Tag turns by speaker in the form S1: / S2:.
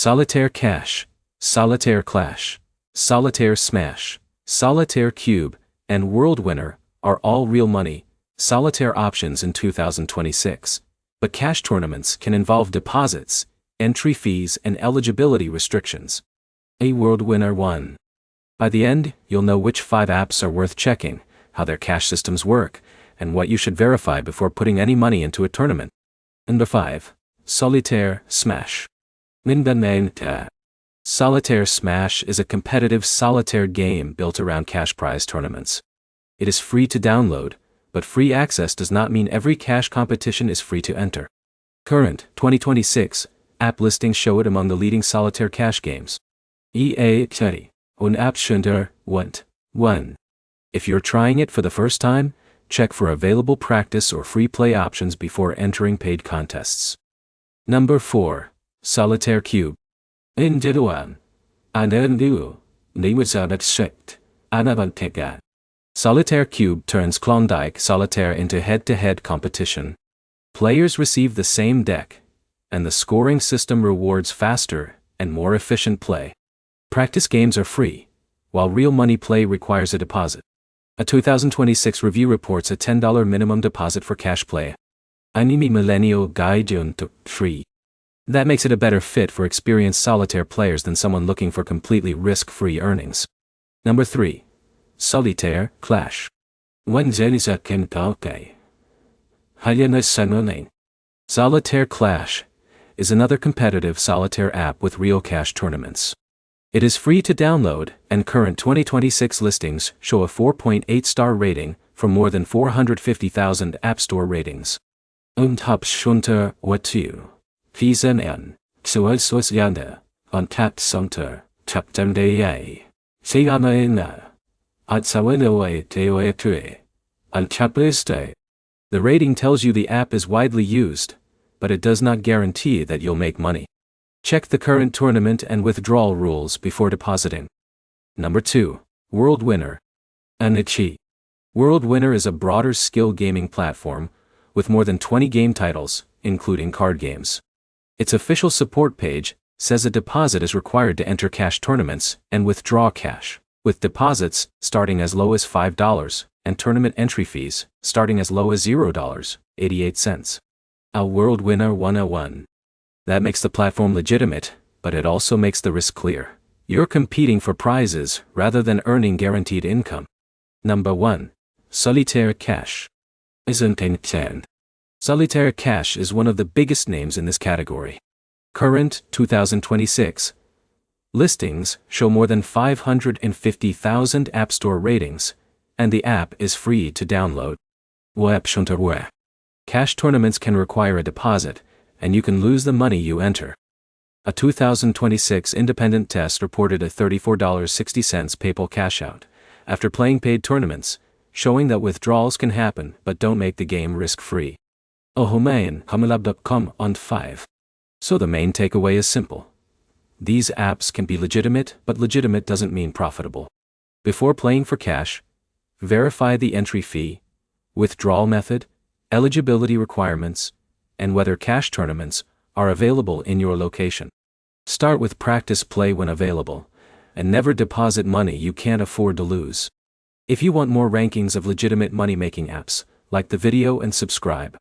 S1: Solitaire Cash, Solitaire Clash, Solitaire Smash, Solitaire Cube, and World Winner are all real money, solitaire options in 2026. But cash tournaments can involve deposits, entry fees, and eligibility restrictions. A World Winner 1. By the end, you'll know which 5 apps are worth checking, how their cash systems work, and what you should verify before putting any money into a tournament. Number 5. Solitaire Smash. Solitaire Smash is a competitive solitaire game built around cash prize tournaments. It is free to download, but free access does not mean every cash competition is free to enter. Current 2026 app listings show it among the leading solitaire cash games. EA Teddy, un app Schunter, 1. If you're trying it for the first time, check for available practice or free play options before entering paid contests. Number 4. Solitaire Cube. Solitaire Cube turns Klondike Solitaire into head-to-head competition. Players receive the same deck, and the scoring system rewards faster and more efficient play. Practice games are free, while real money play requires a deposit. A 2026 review reports a $10 minimum deposit for cash play. Anime Millennial Gaijun to 3. That makes it a better fit for experienced solitaire players than someone looking for completely risk-free earnings. Number 3. Solitaire Clash. Solitaire Clash is another competitive solitaire app with real cash tournaments. It is free to download, and current 2026 listings show a 4.8-star rating from more than 450,000 App Store ratings. Top Schunter, what 2. Fiesen Suelsosjande, Untapped Sunter, Taptemdea, Sianaina, Atsawinoe Teoetue, Unchapliste. The rating tells you the app is widely used, but it does not guarantee that you'll make money. Check the current tournament and withdrawal rules before depositing. Number 2. World Winner. Anichi. World Winner is a broader skill gaming platform with more than 20 game titles, including card games. Its official support page says a deposit is required to enter cash tournaments and withdraw cash, with deposits starting as low as $5 and tournament entry fees starting as low as $0.88. A World Winner 101. That makes the platform legitimate, but it also makes the risk clear. You're competing for prizes rather than earning guaranteed income. Number 1. Solitaire Cash. Solitaire Cash is one of the biggest names in this category. Current 2026 listings show more than 550,000 App Store ratings, and the app is free to download. Cash tournaments can require a deposit, and you can lose the money you enter. A 2026 independent test reported a $34.60 PayPal cashout after playing paid tournaments, showing that withdrawals can happen but don't make the game risk-free. Ohomain on 5. So the main takeaway is simple. These apps can be legitimate, but legitimate doesn't mean profitable. Before playing for cash, verify the entry fee, withdrawal method, eligibility requirements, and whether cash tournaments are available in your location. Start with practice play when available, and never deposit money you can't afford to lose. If you want more rankings of legitimate money-making apps, like the video and subscribe.